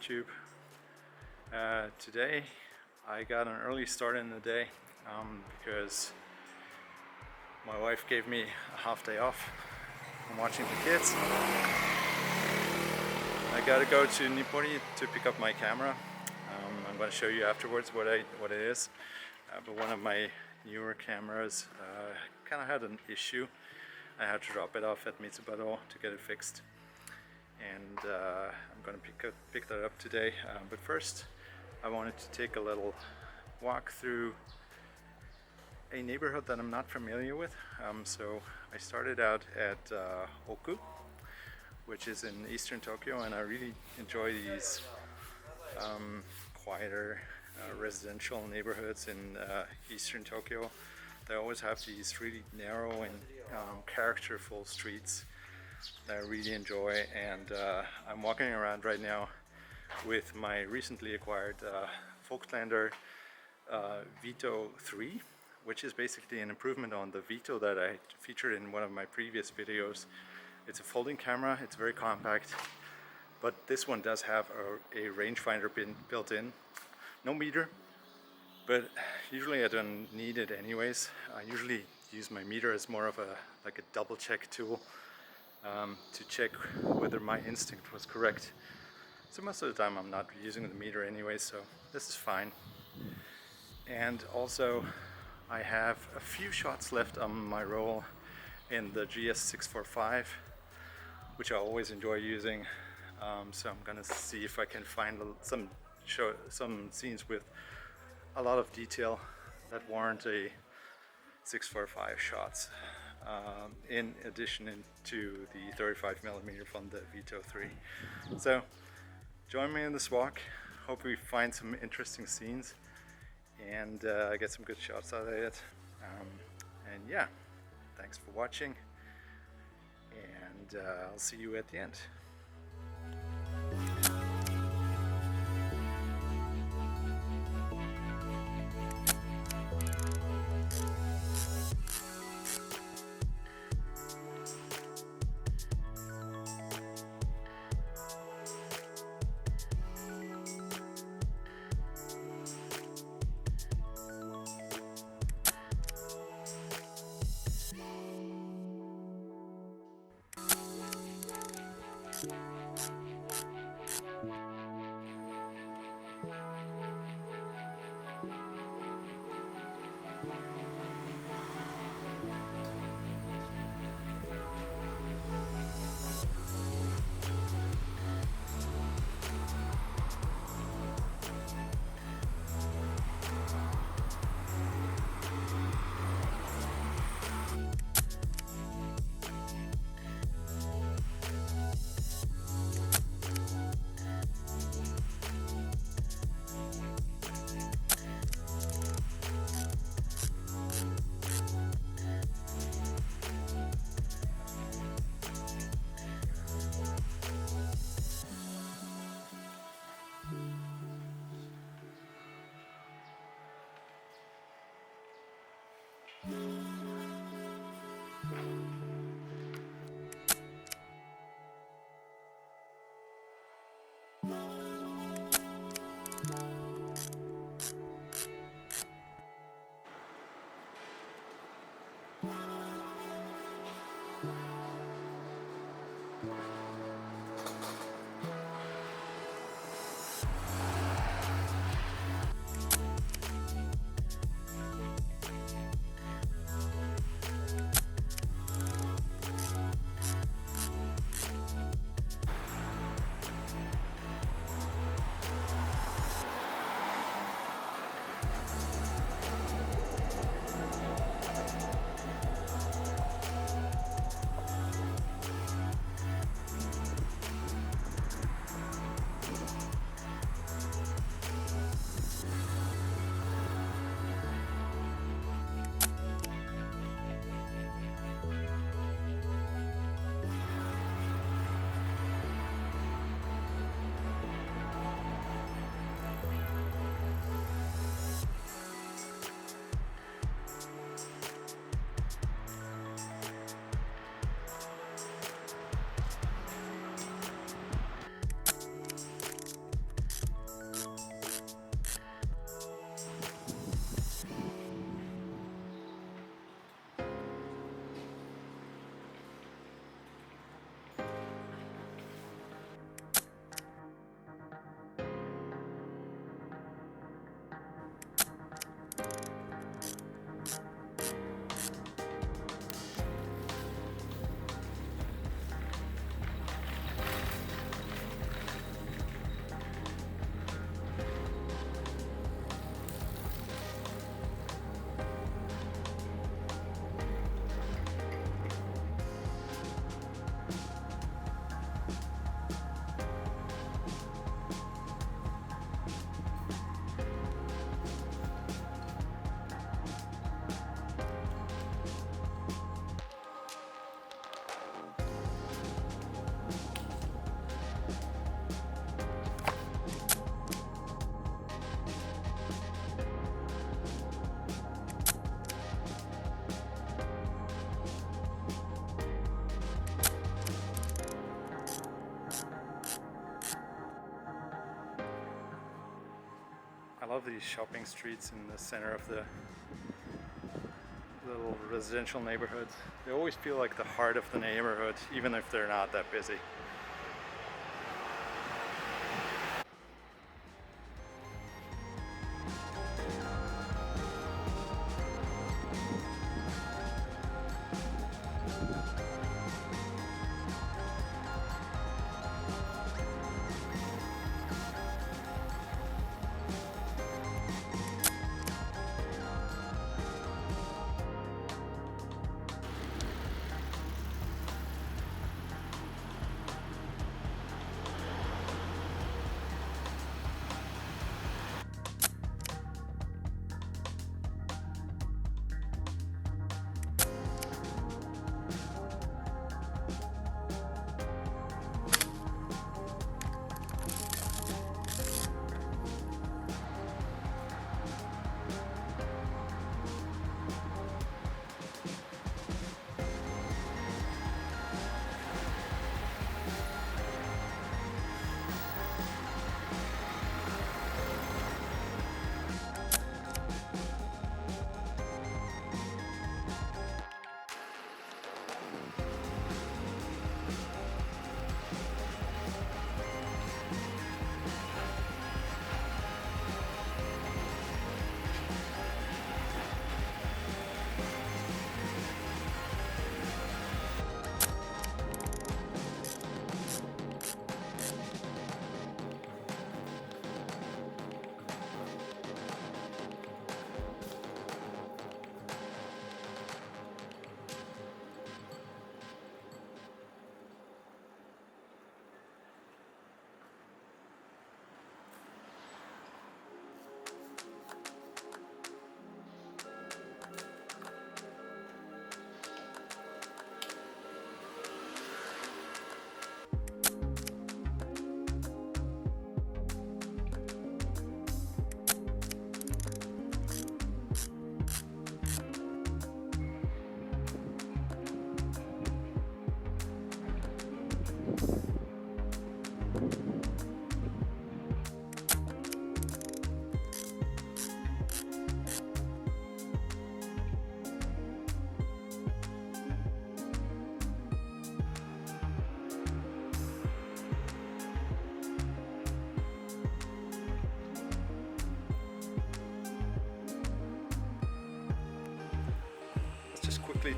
YouTube. Today I got an early start in the day because my wife gave me a half day off from watching the kids. I gotta go to Nippori to pick up my camera. I'm going to show you afterwards what it is. But one of my newer cameras kind of had an issue. I had to drop it off at Mitsubado to get it fixed. And I'm going to pick that up today. But first, I wanted to take a little walk through a neighborhood that I'm not familiar with. So I started out at Oku, which is in eastern Tokyo, and I really enjoy these quieter residential neighborhoods in eastern Tokyo. They always have these really narrow and characterful streets that I really enjoy, and I'm walking around right now with my recently acquired Voigtlander Vito III, which is basically an improvement on the Vito that I featured in one of my previous videos. It's a folding camera, it's very compact, but this one does have a rangefinder built in. No meter, but usually I don't need it anyways. I usually use my meter as more of a double check tool to check whether my instinct was correct. So most of the time I'm not using the meter anyway, so this is fine. And also I have a few shots left on my roll in the GS645, which I always enjoy using. So I'm gonna see if I can find some scenes with a lot of detail that warrant a 645 shots, in addition to the 35mm from the Vito 3. So join me in this walk. Hope we find some interesting scenes and get some good shots out of it. And yeah, thanks for watching, and I'll see you at the end. of these shopping streets in the center of the little residential neighborhoods, they always feel like the heart of the neighborhood, even if they're not that busy.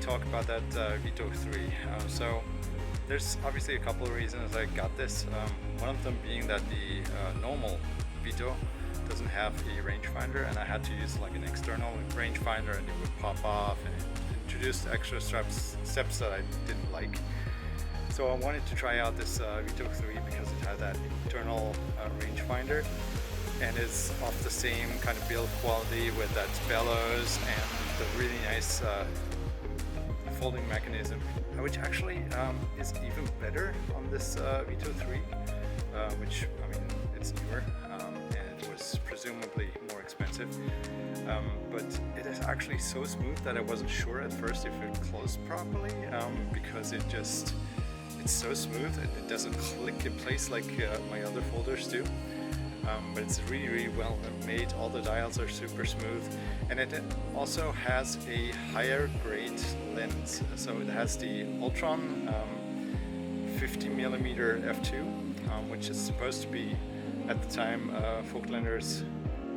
Talk about that Vito 3. So there's obviously a couple of reasons I got this. One of them being that the normal Vito doesn't have a rangefinder, and I had to use like an external rangefinder, and it would pop off and it introduced extra steps that I didn't like. So I wanted to try out this Vito 3 because it had that internal rangefinder, and it's of the same kind of build quality with that bellows and the really nice folding mechanism, which actually is even better on this Vito 3, which, I mean, it's newer and it was presumably more expensive, but it is actually so smooth that I wasn't sure at first if it closed properly, because it's so smooth and it doesn't click in place like my other folders do. But it's really, really well made. All the dials are super smooth, and it also has a higher grade lens. So it has the Ultron 50mm f2, which is supposed to be, at the time, Voigtlander's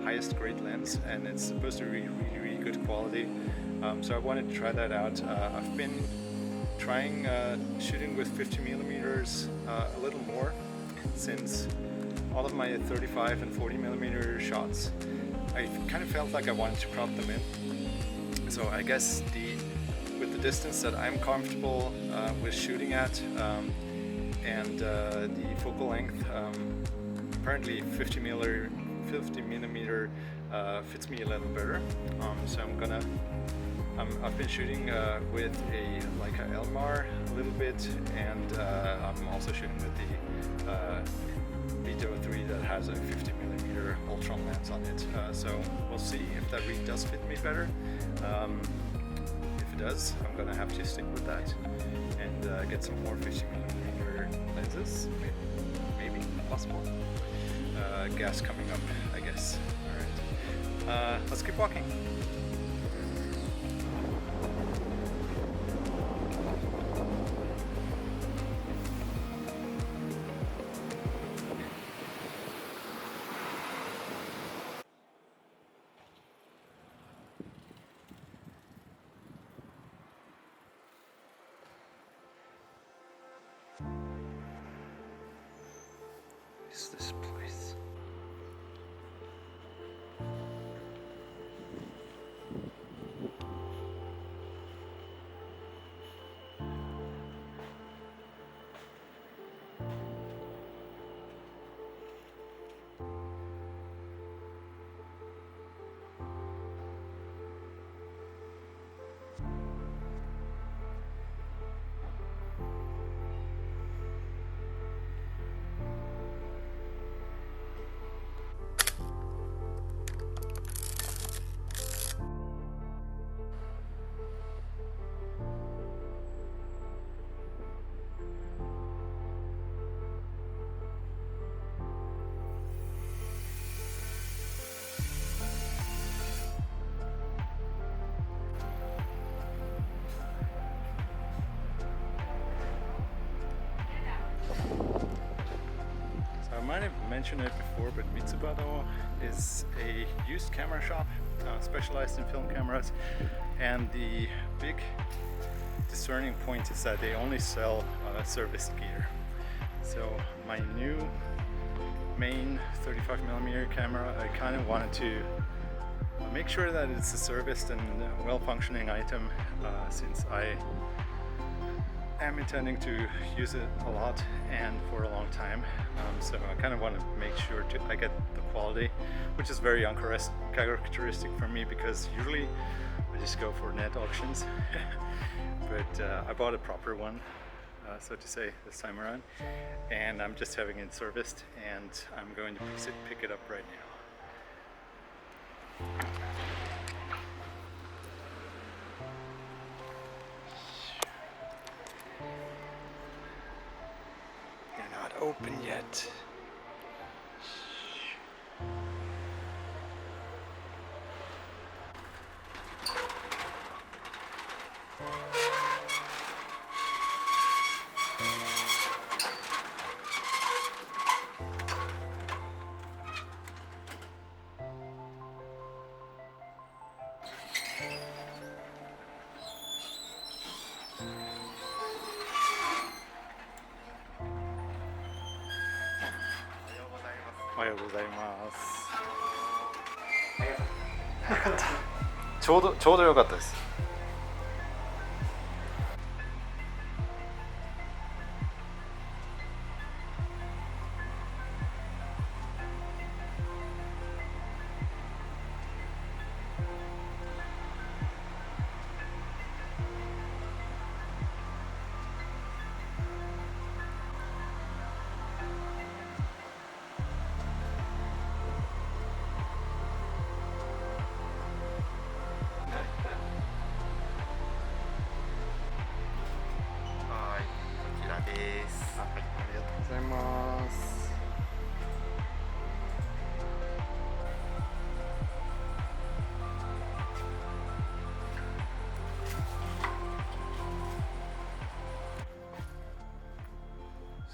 highest grade lens, and it's supposed to be really, really good quality. So I wanted to try that out. I've been trying shooting with 50mm a little more, since all of my 35 and 40mm shots, I kind of felt like I wanted to crop them in. So I guess with the distance that I'm comfortable with shooting at, and the focal length, apparently 50mm fits me a little better. So I've been shooting with a Elmar a little bit, and I'm also shooting with the Vito 3 that has a 50mm Ultron lens on it. So we'll see if that really does fit me better. If it does, I'm gonna have to stick with that and get some more 50mm lenses. Maybe possible. Gas coming up, I guess. All right. Let's keep walking. Is this place? I might have mentioned it before, but Mitsubado is a used camera shop specialized in film cameras, and the big discerning point is that they only sell serviced gear. So my new main 35mm camera, I kind of wanted to make sure that it's a serviced and well-functioning item since I am intending to use it a lot and for a long time, so I kind of want to make sure I get the quality, which is very uncharacteristic for me because usually I just go for net auctions. But I bought a proper one, so to say, this time around, and I'm just having it serviced, and I'm going to pick it up right now. Open yet. Ohayou ちょうど良かったです。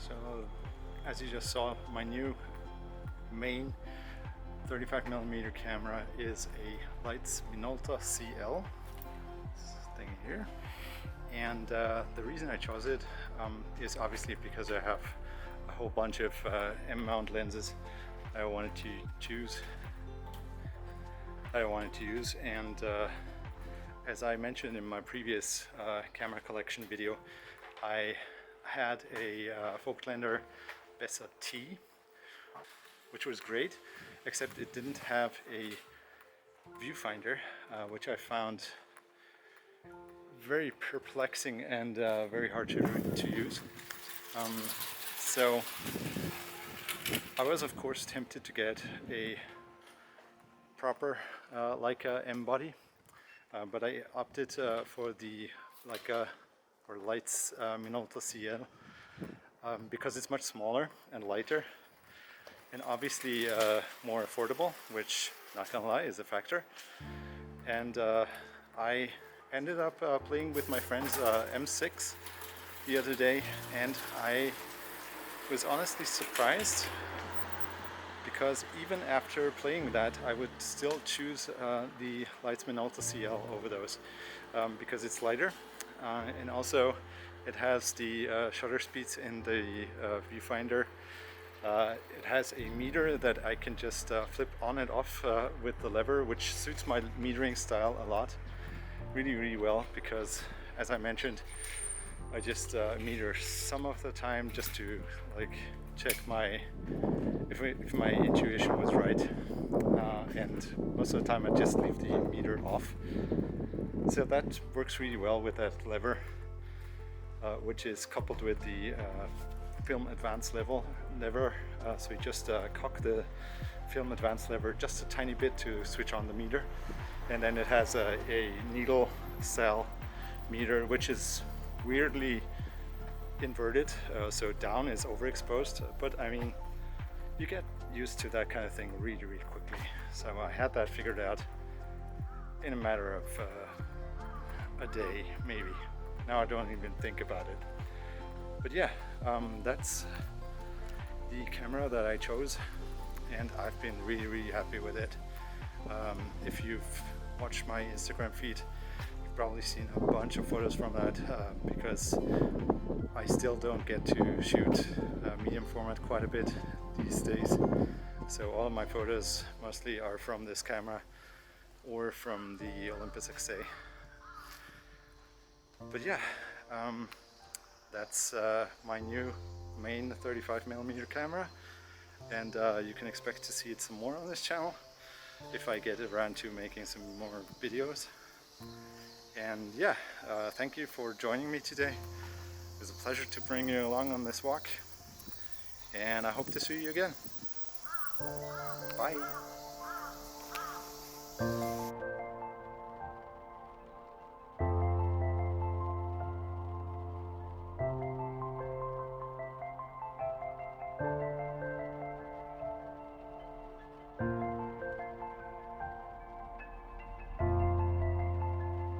So, as you just saw, my new main 35mm camera is a Leitz Minolta CL, this thing here, and the reason I chose it is obviously because I have a whole bunch of M-mount lenses I wanted to use, and as I mentioned in my previous camera collection video, I had a Voigtlander Vito III, which was great, except it didn't have a viewfinder, which I found very perplexing and very hard to use. So I was of course tempted to get a proper Leica M body, but I opted for the Leica or Leitz Minolta CL because it's much smaller and lighter, and obviously more affordable, which not gonna lie, is a factor. And I ended up playing with my friend's M6 the other day, and I was honestly surprised, because even after playing that, I would still choose the Leitzman Ultra CL over those, because it's lighter, and also it has the shutter speeds in the viewfinder. It has a meter that I can just flip on and off with the lever, which suits my metering style a lot, really well, because as I mentioned, I just meter some of the time just to like check if my intuition was right, and most of the time I just leave the meter off. So that works really well with that lever, which is coupled with the film advance lever. So you just cock the film advance lever just a tiny bit to switch on the meter, and then it has a needle cell meter, which is weirdly inverted, so down is overexposed, but I mean, you get used to that kind of thing really quickly. So I had that figured out in a matter of a day, maybe. Now I don't even think about it. But yeah, that's the camera that I chose, and I've been really happy with it. If you've watched my Instagram feed, you've probably seen a bunch of photos from that, because I still don't get to shoot medium format quite a bit these days. So all of my photos mostly are from this camera or from the Olympus XA. But yeah, that's my new main 35mm camera, and you can expect to see it some more on this channel if I get around to making some more videos. And yeah, thank you for joining me today. It was a pleasure to bring you along on this walk, and I hope to see you again. Bye!